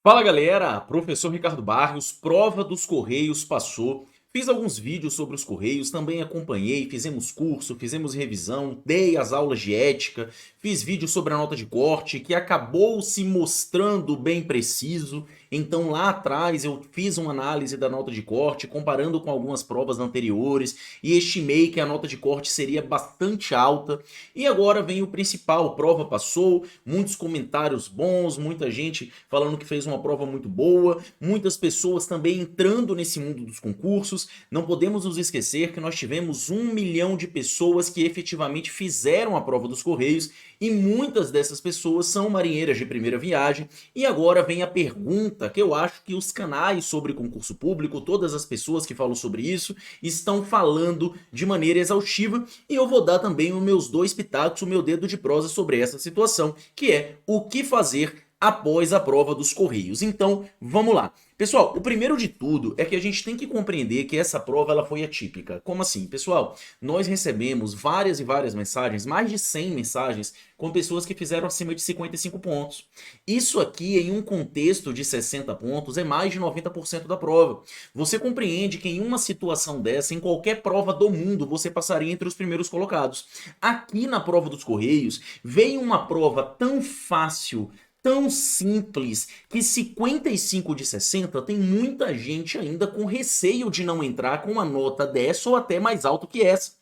Fala galera, professor Ricardo Barros, prova dos Correios passou. Fiz alguns vídeos sobre os Correios, também acompanhei, fizemos curso, fizemos revisão, dei as aulas de ética, fiz vídeo sobre a nota de corte, que acabou se mostrando bem preciso. Então lá atrás eu fiz uma análise da nota de corte, comparando com algumas provas anteriores, e estimei que a nota de corte seria bastante alta. E agora vem o principal, prova passou, muitos comentários bons, muita gente falando que fez uma prova muito boa, muitas pessoas também entrando nesse mundo dos concursos. Não podemos nos esquecer que nós tivemos 1 milhão de pessoas que efetivamente fizeram a prova dos Correios e muitas dessas pessoas são marinheiras de primeira viagem. E agora vem a pergunta que eu acho que os canais sobre concurso público, todas as pessoas que falam sobre isso, estão falando de maneira exaustiva, e eu vou dar também os meus dois pitacos, o meu dedo de prosa sobre essa situação, que é o que fazer após a prova dos Correios. Então, vamos lá. Pessoal, o primeiro de tudo é que a gente tem que compreender que essa prova ela foi atípica. Como assim? Pessoal, nós recebemos várias e várias mensagens, mais de 100 mensagens, com pessoas que fizeram acima de 55 pontos. Isso aqui, em um contexto de 60 pontos, é mais de 90% da prova. Você compreende que em uma situação dessa, em qualquer prova do mundo, você passaria entre os primeiros colocados. Aqui na prova dos Correios, veio uma prova tão fácil, tão simples, que 55 de 60 tem muita gente ainda com receio de não entrar com uma nota dessa ou até mais alto que essa.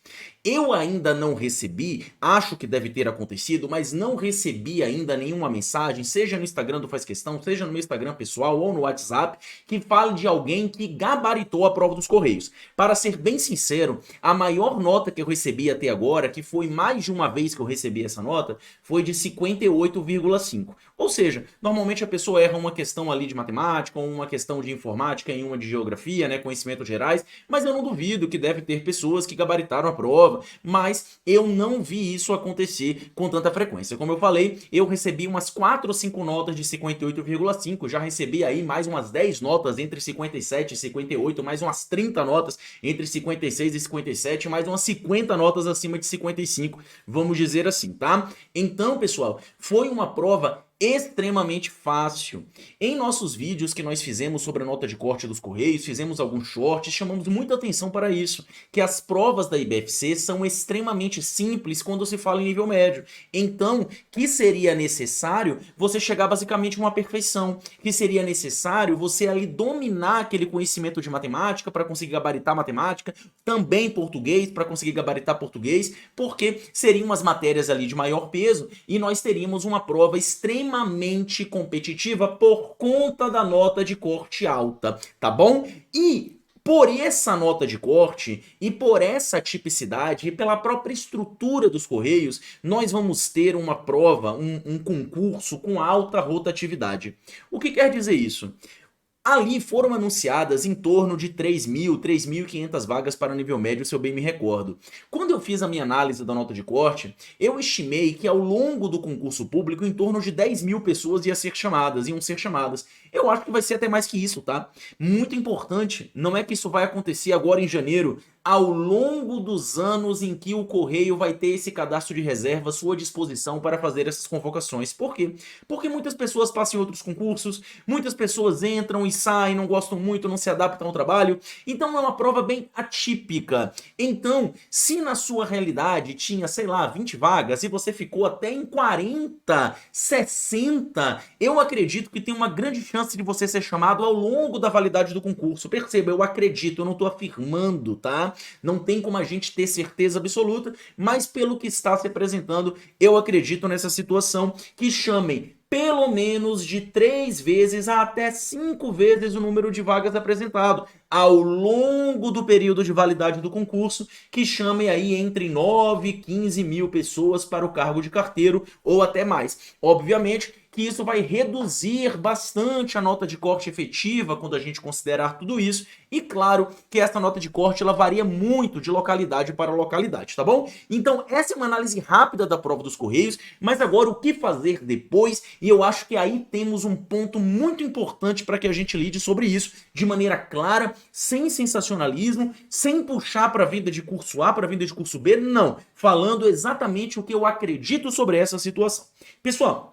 Eu ainda não recebi, acho que deve ter acontecido, mas não recebi ainda nenhuma mensagem, seja no Instagram do Faz Questão, seja no meu Instagram pessoal ou no WhatsApp, que fale de alguém que gabaritou a prova dos Correios. Para ser bem sincero, a maior nota que eu recebi até agora, que foi mais de uma vez que eu recebi essa nota, foi de 58,5. Ou seja, normalmente a pessoa erra uma questão ali de matemática, ou uma questão de informática e uma de geografia, né, conhecimentos gerais, mas eu não duvido que deve ter pessoas que gabaritaram a prova, mas eu não vi isso acontecer com tanta frequência. Como eu falei, eu recebi umas 4 ou 5 notas de 58,5, já recebi aí mais umas 10 notas entre 57 e 58, mais umas 30 notas entre 56 e 57, mais umas 50 notas acima de 55, vamos dizer assim, tá? Então, pessoal, foi uma prova extremamente fácil. Em nossos vídeos que nós fizemos sobre a nota de corte dos Correios, fizemos alguns shorts, chamamos muita atenção para isso, que as provas da IBFC são extremamente simples quando se fala em nível médio. Então, que seria necessário você chegar basicamente a uma perfeição, que seria necessário você ali dominar aquele conhecimento de matemática para conseguir gabaritar matemática, também português para conseguir gabaritar português, porque seriam umas matérias ali de maior peso e nós teríamos uma prova extremamente competitiva por conta da nota de corte alta, tá bom? E por essa nota de corte e por essa tipicidade e pela própria estrutura dos Correios, nós vamos ter uma prova, um concurso com alta rotatividade. O que quer dizer isso? Ali foram anunciadas em torno de 3.000, 3.500 vagas para nível médio, se eu bem me recordo. Quando eu fiz a minha análise da nota de corte, eu estimei que ao longo do concurso público, em torno de 10.000 pessoas iam ser chamadas. Eu acho que vai ser até mais que isso, tá? Muito importante, não é que isso vai acontecer agora em janeiro, ao longo dos anos em que o Correio vai ter esse cadastro de reserva à sua disposição para fazer essas convocações. Por quê? Porque muitas pessoas passam em outros concursos, muitas pessoas entram e saem, não gostam muito, não se adaptam ao trabalho, então é uma prova bem atípica. Então, se na sua realidade tinha, sei lá, 20 vagas e você ficou até em 40, 60, eu acredito que tem uma grande chance de você ser chamado ao longo da validade do concurso. Perceba, eu acredito, eu não estou afirmando, tá? Não tem como a gente ter certeza absoluta, mas pelo que está se apresentando, eu acredito nessa situação, que chamem pelo menos de 3 vezes a até 5 vezes o número de vagas apresentado ao longo do período de validade do concurso, que chamem aí entre 9 e 15 mil pessoas para o cargo de carteiro ou até mais. Obviamente que isso vai reduzir bastante a nota de corte efetiva quando a gente considerar tudo isso, e claro que essa nota de corte ela varia muito de localidade para localidade, tá bom? Então essa é uma análise rápida da prova dos Correios, mas agora o que fazer depois, e eu acho que aí temos um ponto muito importante para que a gente lide sobre isso de maneira clara, sem sensacionalismo, sem puxar para a vida de curso A, para a vida de curso B, não, falando exatamente o que eu acredito sobre essa situação. Pessoal,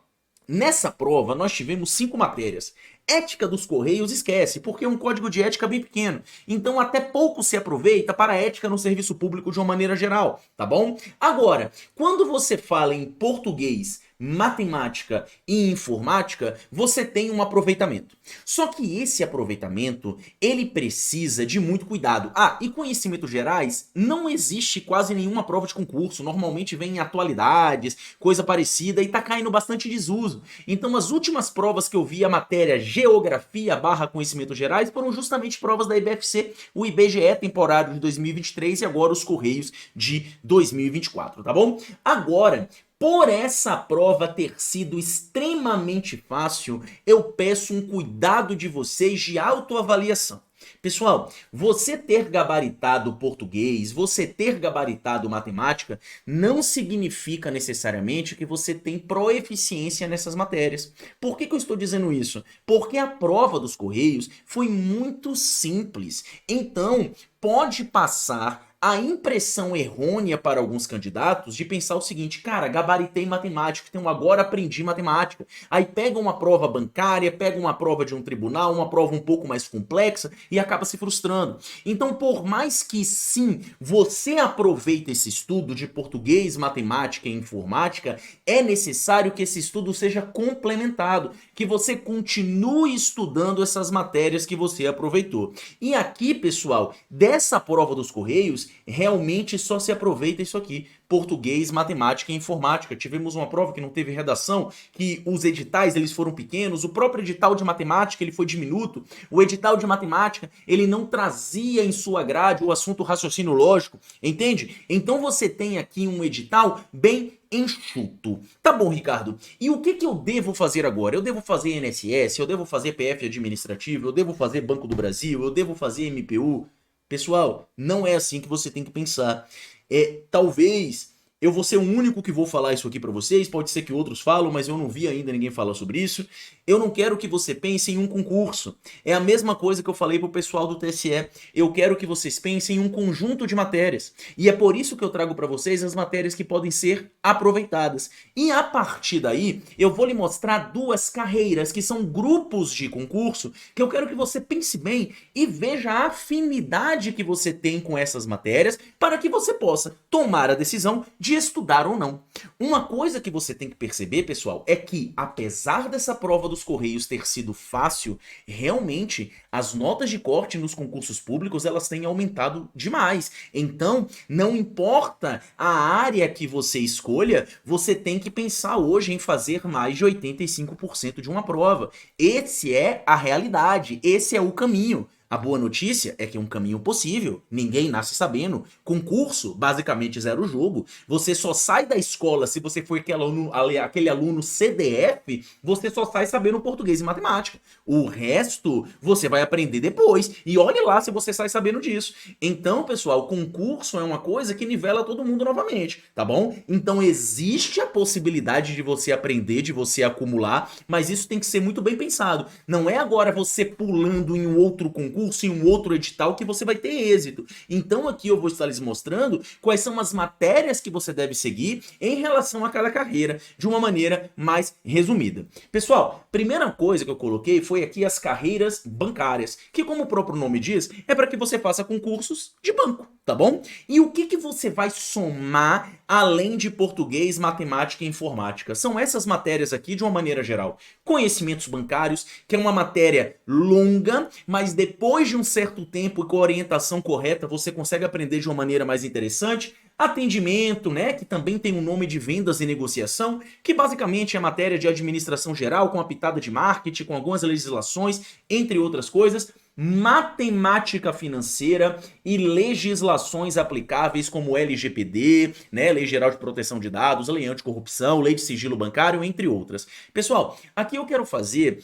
nessa prova nós tivemos 5 matérias. Ética dos Correios, esquece, porque é um código de ética bem pequeno. Então até pouco se aproveita para a ética no serviço público de uma maneira geral, tá bom? Agora, quando você fala em português, matemática e informática, você tem um aproveitamento. Só que esse aproveitamento, ele precisa de muito cuidado. Ah, e conhecimentos gerais, não existe quase nenhuma prova de concurso. Normalmente vem em atualidades, coisa parecida, e tá caindo bastante desuso. Então as últimas provas que eu vi a matéria Geografia barra Conhecimentos Gerais foram justamente provas da IBFC, o IBGE temporário de 2023 e agora os Correios de 2024, tá bom? Agora, por essa prova ter sido extremamente fácil, eu peço um cuidado de vocês de autoavaliação. Pessoal, você ter gabaritado português, você ter gabaritado matemática, não significa necessariamente que você tem proeficiência nessas matérias. Por que eu estou dizendo isso? Porque a prova dos Correios foi muito simples. Então, pode passar a impressão errônea para alguns candidatos de pensar o seguinte: cara, gabaritei matemática, então agora aprendi matemática. Aí pega uma prova bancária, pega uma prova de um tribunal, uma prova um pouco mais complexa e acaba se frustrando. Então, por mais que sim, você aproveite esse estudo de português, matemática e informática, é necessário que esse estudo seja complementado, que você continue estudando essas matérias que você aproveitou. E aqui, pessoal, dessa prova dos Correios, realmente só se aproveita isso aqui: português, matemática e informática. Tivemos uma prova que não teve redação, que os editais eles foram pequenos, o próprio edital de matemática ele foi diminuto, o edital de matemática ele não trazia em sua grade o assunto raciocínio lógico, entende? Então você tem aqui um edital bem enxuto. Tá bom, Ricardo. E o que eu devo fazer agora? Eu devo fazer INSS, eu devo fazer PF administrativo, eu devo fazer Banco do Brasil, eu devo fazer MPU? Pessoal, não é assim que você tem que pensar. Talvez eu vou ser o único que vou falar isso aqui pra vocês, pode ser que outros falam, mas eu não vi ainda ninguém falar sobre isso. Eu não quero que você pense em um concurso. É a mesma coisa que eu falei pro pessoal do TSE. Eu quero que vocês pensem em um conjunto de matérias. E é por isso que eu trago pra vocês as matérias que podem ser aproveitadas. E a partir daí, eu vou lhe mostrar duas carreiras, que são grupos de concurso, que eu quero que você pense bem e veja a afinidade que você tem com essas matérias, para que você possa tomar a decisão de estudar ou não. Uma coisa que você tem que perceber, pessoal, é que apesar dessa prova dos Correios ter sido fácil, realmente as notas de corte nos concursos públicos elas têm aumentado demais. Então, não importa a área que você escolha, você tem que pensar hoje em fazer mais de 85% de uma prova. Esse é a realidade, esse é o caminho. A boa notícia é que é um caminho possível, ninguém nasce sabendo. Concurso, basicamente zero jogo. Você só sai da escola, se você for aquele aluno CDF, você só sai sabendo português e matemática. O resto, você vai aprender depois. E olhe lá se você sai sabendo disso. Então, pessoal, concurso é uma coisa que nivela todo mundo novamente, tá bom? Então existe a possibilidade de você aprender, de você acumular, mas isso tem que ser muito bem pensado. Não é agora você pulando em um outro concurso, em um outro edital, que você vai ter êxito. Então aqui eu vou estar lhes mostrando quais são as matérias que você deve seguir em relação àquela carreira, de uma maneira mais resumida. Pessoal, primeira coisa que eu coloquei foi aqui as carreiras bancárias, que como o próprio nome diz, é para que você faça concursos de banco, tá bom? E o que você vai somar além de português, matemática e informática? São essas matérias aqui de uma maneira geral. Conhecimentos bancários, que é uma matéria longa, mas depois de um certo tempo e com a orientação correta, você consegue aprender de uma maneira mais interessante. Atendimento, né, que também tem o nome de vendas e negociação, que basicamente é matéria de administração geral, com a pitada de marketing, com algumas legislações, entre outras coisas. Matemática financeira e legislações aplicáveis como LGPD, né, Lei Geral de Proteção de Dados, Lei Anticorrupção, Lei de Sigilo Bancário, entre outras. Pessoal, aqui eu quero fazer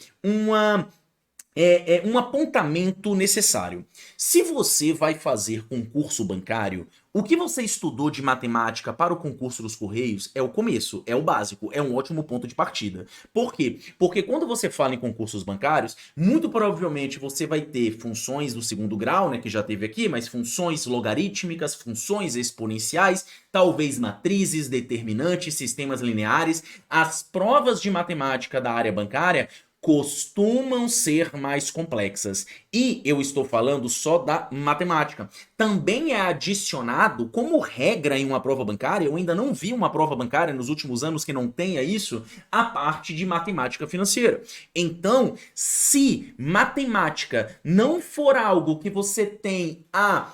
um apontamento necessário. Se você vai fazer concurso bancário, o que você estudou de matemática para o concurso dos Correios é o começo, é o básico, é um ótimo ponto de partida. Por quê? Porque quando você fala em concursos bancários, muito provavelmente você vai ter funções do segundo grau, né, que já teve aqui, mas funções logarítmicas, funções exponenciais, talvez matrizes, determinantes, sistemas lineares. As provas de matemática da área bancária costumam ser mais complexas. E eu estou falando só da matemática. Também é adicionado, como regra em uma prova bancária, eu ainda não vi uma prova bancária nos últimos anos que não tenha isso, a parte de matemática financeira. Então, se matemática não for algo que você tem a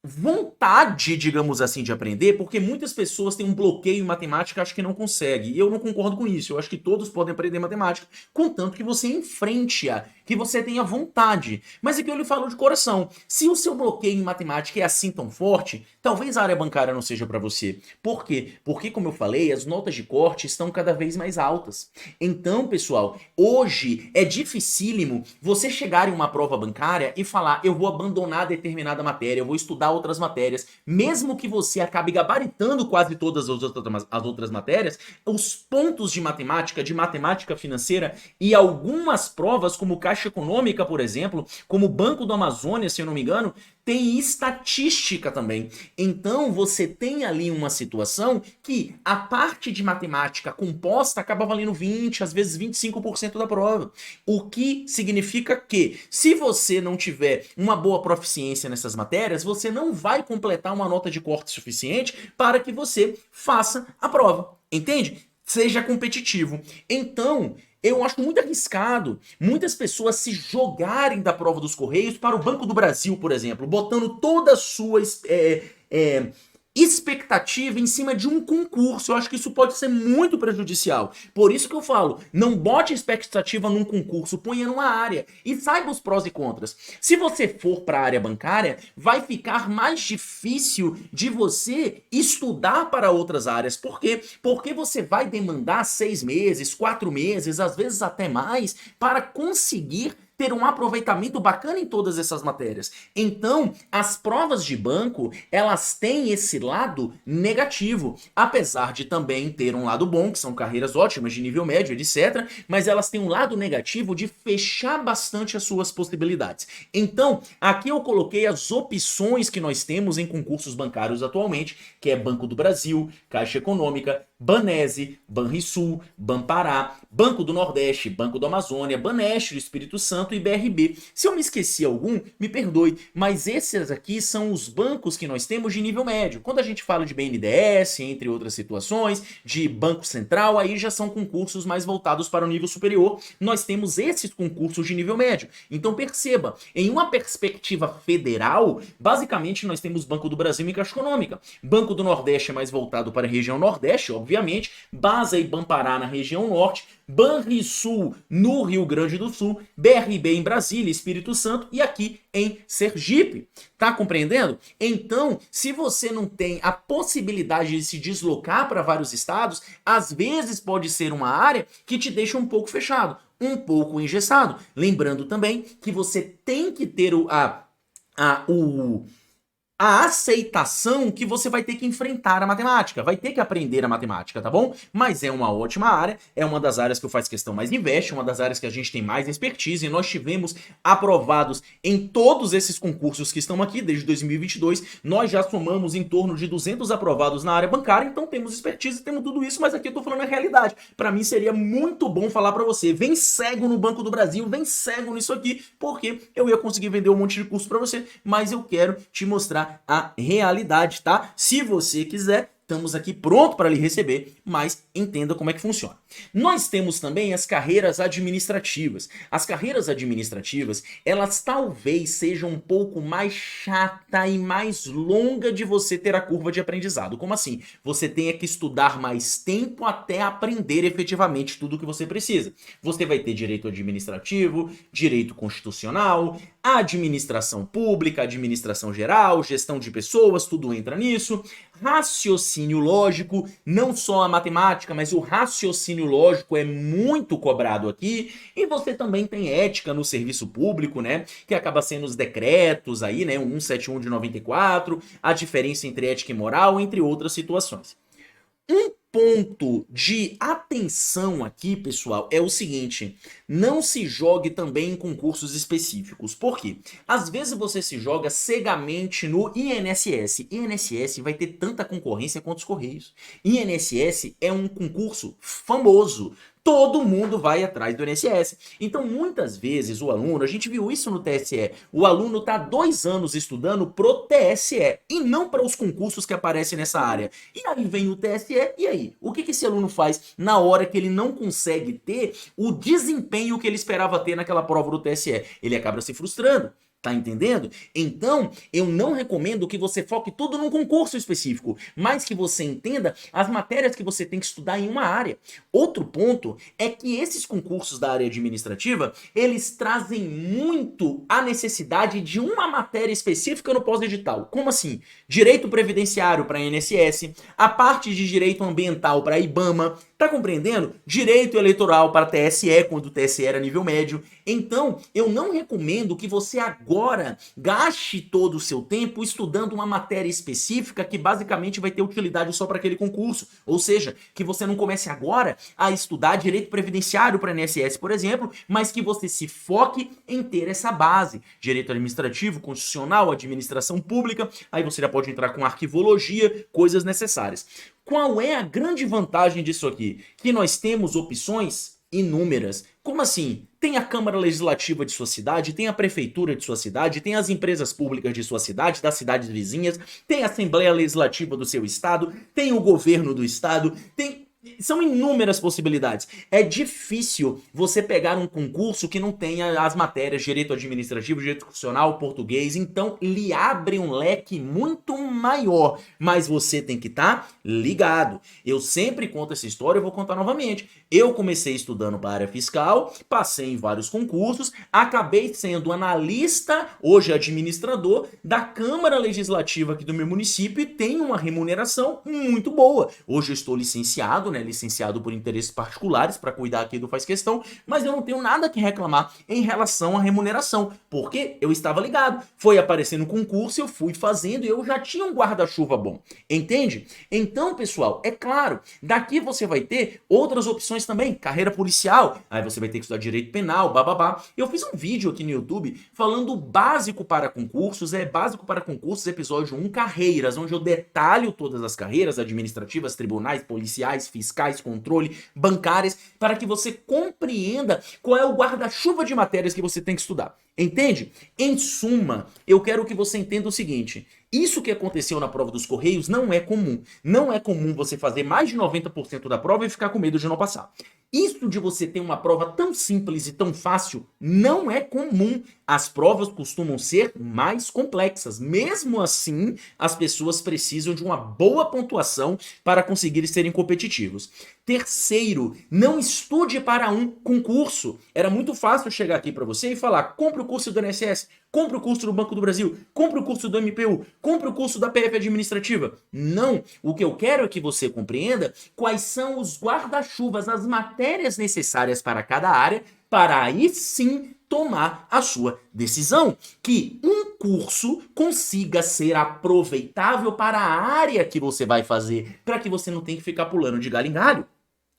vontade, digamos assim, de aprender, porque muitas pessoas têm um bloqueio em matemática e acham que não consegue. E eu não concordo com isso. Eu acho que todos podem aprender matemática, contanto que você enfrente-a, que você tenha vontade. Mas aqui eu lhe falo de coração. Se o seu bloqueio em matemática é assim tão forte, talvez a área bancária não seja para você. Por quê? Porque, como eu falei, as notas de corte estão cada vez mais altas. Então, pessoal, hoje é dificílimo você chegar em uma prova bancária e falar: eu vou abandonar determinada matéria, eu vou estudar outras matérias. Mesmo que você acabe gabaritando quase todas as outras matérias, os pontos de matemática financeira e algumas provas, como Caixa Econômica, por exemplo, como Banco do Amazônia, se eu não me engano, tem estatística também. Então você tem ali uma situação que a parte de matemática composta acaba valendo 20, às vezes 25% da prova. O que significa que, se você não tiver uma boa proficiência nessas matérias, você não vai completar uma nota de corte suficiente para que você faça a prova. Entende? Seja competitivo. Então, eu acho muito arriscado muitas pessoas se jogarem da prova dos Correios para o Banco do Brasil, por exemplo, botando toda a sua expectativa em cima de um concurso. Eu acho que isso pode ser muito prejudicial. Por isso que eu falo, não bote expectativa num concurso, ponha numa área e saiba os prós e contras. Se você for para a área bancária, vai ficar mais difícil de você estudar para outras áreas. Por quê? Porque você vai demandar 6 meses, 4 meses, às vezes até mais, para conseguir ter um aproveitamento bacana em todas essas matérias. Então, as provas de banco, elas têm esse lado negativo, apesar de também ter um lado bom, que são carreiras ótimas de nível médio, etc, mas elas têm um lado negativo de fechar bastante as suas possibilidades. Então, aqui eu coloquei as opções que nós temos em concursos bancários atualmente, que é Banco do Brasil, Caixa Econômica, Banese, Banrisul, Banpará, Banco do Nordeste, Banco do Amazônia, Baneste do Espírito Santo e BRB. Se eu me esqueci algum, me perdoe, mas esses aqui são os bancos que nós temos de nível médio. Quando a gente fala de BNDES, entre outras situações, de Banco Central, aí já são concursos mais voltados para o nível superior. Nós temos esses concursos de nível médio. Então perceba, em uma perspectiva federal, basicamente nós temos Banco do Brasil e Caixa Econômica. Banco do Nordeste é mais voltado para a região Nordeste, obviamente, Basa e Banpará na região Norte, Banrisul no Rio Grande do Sul, BRB em Brasília, Espírito Santo e aqui em Sergipe. Tá compreendendo? Então, se você não tem a possibilidade de se deslocar para vários estados, às vezes pode ser uma área que te deixa um pouco fechado, um pouco engessado. Lembrando também que você tem que ter a aceitação que você vai ter que enfrentar a matemática, vai ter que aprender a matemática, tá bom? Mas é uma ótima área, é uma das áreas que o Faz Questão mais investe, uma das áreas que a gente tem mais expertise, e nós tivemos aprovados em todos esses concursos que estão aqui, desde 2022, nós já somamos em torno de 200 aprovados na área bancária, então temos expertise, temos tudo isso, mas aqui eu tô falando a realidade. Pra mim seria muito bom falar pra você, vem cego no Banco do Brasil, vem cego nisso aqui, porque eu ia conseguir vender um monte de curso pra você, mas eu quero te mostrar a realidade, tá? Se você quiser, estamos aqui pronto para lhe receber, mas entenda como é que funciona. Nós temos também as carreiras administrativas. As carreiras administrativas, elas talvez sejam um pouco mais chata e mais longa de você ter a curva de aprendizado. Como assim? Você tenha que estudar mais tempo até aprender efetivamente tudo o que você precisa. Você vai ter direito administrativo, direito constitucional, administração pública, administração geral, gestão de pessoas, tudo entra nisso. Raciocínio lógico, não só a matemática, mas o raciocínio lógico é muito cobrado aqui. E você também tem ética no serviço público, né? Que acaba sendo os decretos aí, né? O 171 de 94, a diferença entre ética e moral, entre outras situações. Um ponto de atenção aqui, pessoal, é o seguinte: não se jogue também em concursos específicos. Por quê? Às vezes você se joga cegamente no INSS. INSS vai ter tanta concorrência quanto os Correios. INSS é um concurso famoso. todo mundo vai atrás do INSS. Então, muitas vezes, o aluno, a gente viu isso no TSE, o aluno tá 2 anos estudando pro TSE e não para os concursos que aparecem nessa área. E aí vem o TSE, e aí? O que esse aluno faz na hora que ele não consegue ter o desempenho que ele esperava ter naquela prova do TSE? Ele acaba se frustrando. Tá entendendo? Então, eu não recomendo que você foque tudo num concurso específico, mas que você entenda as matérias que você tem que estudar em uma área. Outro ponto é que esses concursos da área administrativa, eles trazem muito a necessidade de uma matéria específica no pós-edital. Como assim? Direito previdenciário para a INSS, a parte de direito ambiental para a IBAMA, tá compreendendo? Direito eleitoral para TSE, quando o TSE era nível médio. Então, eu não recomendo que você agora gaste todo o seu tempo estudando uma matéria específica que basicamente vai ter utilidade só para aquele concurso. Ou seja, que você não comece agora a estudar direito previdenciário para a INSS, por exemplo, mas que você se foque em ter essa base. Direito administrativo, constitucional, administração pública, aí você já pode entrar com arquivologia, coisas necessárias. Qual é a grande vantagem disso aqui? Que nós temos opções inúmeras. Como assim? Tem a Câmara Legislativa de sua cidade, tem a Prefeitura de sua cidade, tem as empresas públicas de sua cidade, das cidades vizinhas, tem a Assembleia Legislativa do seu estado, tem o governo do estado, tem... São inúmeras possibilidades. É difícil você pegar um concurso que não tenha as matérias direito administrativo, direito constitucional, português, então lhe abre um leque muito maior, mas você tem que estar ligado. Eu sempre conto essa história e vou contar novamente. Eu comecei estudando para a área fiscal, passei em vários concursos, acabei sendo analista, hoje administrador, da Câmara Legislativa aqui do meu município e tenho uma remuneração muito boa. Hoje eu estou licenciado, né, licenciado por interesses particulares para cuidar aqui do Faz Questão, mas eu não tenho nada que reclamar em relação à remuneração, porque eu estava ligado, foi aparecendo concurso, eu fui fazendo e eu já tinha um guarda-chuva bom, entende? Então, pessoal, é claro, daqui você vai ter outras opções também, carreira policial, aí você vai ter que estudar direito penal, bababá. Eu fiz um vídeo aqui no YouTube falando básico para concursos, básico para concursos, episódio 1, carreiras, onde eu detalho todas as carreiras administrativas, tribunais, policiais, fiscais, controle, bancárias, para que você compreenda qual é o guarda-chuva de matérias que você tem que estudar. Entende? Em suma, eu quero que você entenda o seguinte: isso que aconteceu na prova dos Correios não é comum. Não é comum você fazer mais de 90% da prova e ficar com medo de não passar. Isso de você ter uma prova tão simples e tão fácil não é comum. As provas costumam ser mais complexas. Mesmo assim, as pessoas precisam de uma boa pontuação para conseguir serem competitivos. Terceiro, não estude para um concurso. Era muito fácil chegar aqui para você e falar: compre o curso do INSS, compre o curso do Banco do Brasil, compre o curso do MPU, compre o curso da PF Administrativa. Não, o que eu quero é que você compreenda quais são os guarda-chuvas, as matérias necessárias para cada área, para aí sim tomar a sua decisão. Que um curso consiga ser aproveitável para a área que você vai fazer, para que você não tenha que ficar pulando de galho em galho.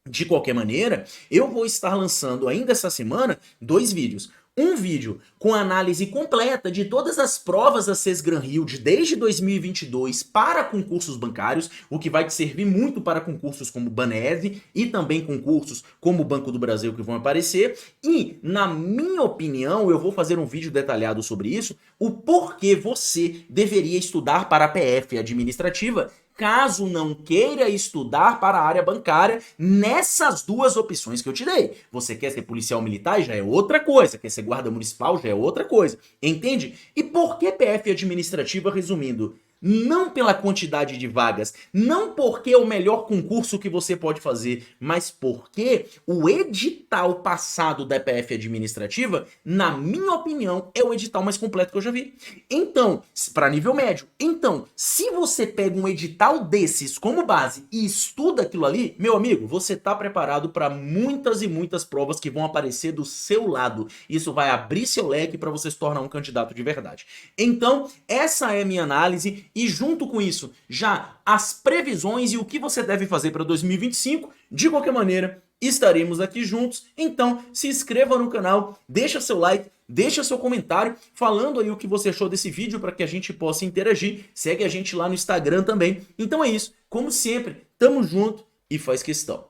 De qualquer maneira, eu vou estar lançando ainda essa semana 2 vídeos. Um vídeo com análise completa de todas as provas da Sesgran-Rio desde 2022 para concursos bancários, o que vai te servir muito para concursos como Banese e também concursos como o Banco do Brasil que vão aparecer. E, na minha opinião, eu vou fazer um vídeo detalhado sobre isso, o porquê você deveria estudar para a PF administrativa, caso não queira estudar para a área bancária, nessas 2 opções que eu te dei. Você quer ser policial militar, já é outra coisa. Quer ser guarda municipal, já é outra coisa. Entende? E por que PF administrativa, resumindo? Não pela quantidade de vagas, não porque é o melhor concurso que você pode fazer, mas porque o edital passado da PF administrativa, na minha opinião, é o edital mais completo que eu já vi. Então, para nível médio. Então, se você pega um edital desses como base e estuda aquilo ali, meu amigo, você está preparado para muitas e muitas provas que vão aparecer do seu lado. Isso vai abrir seu leque para você se tornar um candidato de verdade. Então, essa é a minha análise. E junto com isso, já as previsões e o que você deve fazer para 2025. De qualquer maneira, estaremos aqui juntos. Então, se inscreva no canal, deixa seu like, deixa seu comentário falando aí o que você achou desse vídeo para que a gente possa interagir. Segue a gente lá no Instagram também. Então é isso. Como sempre, tamo junto e faz questão.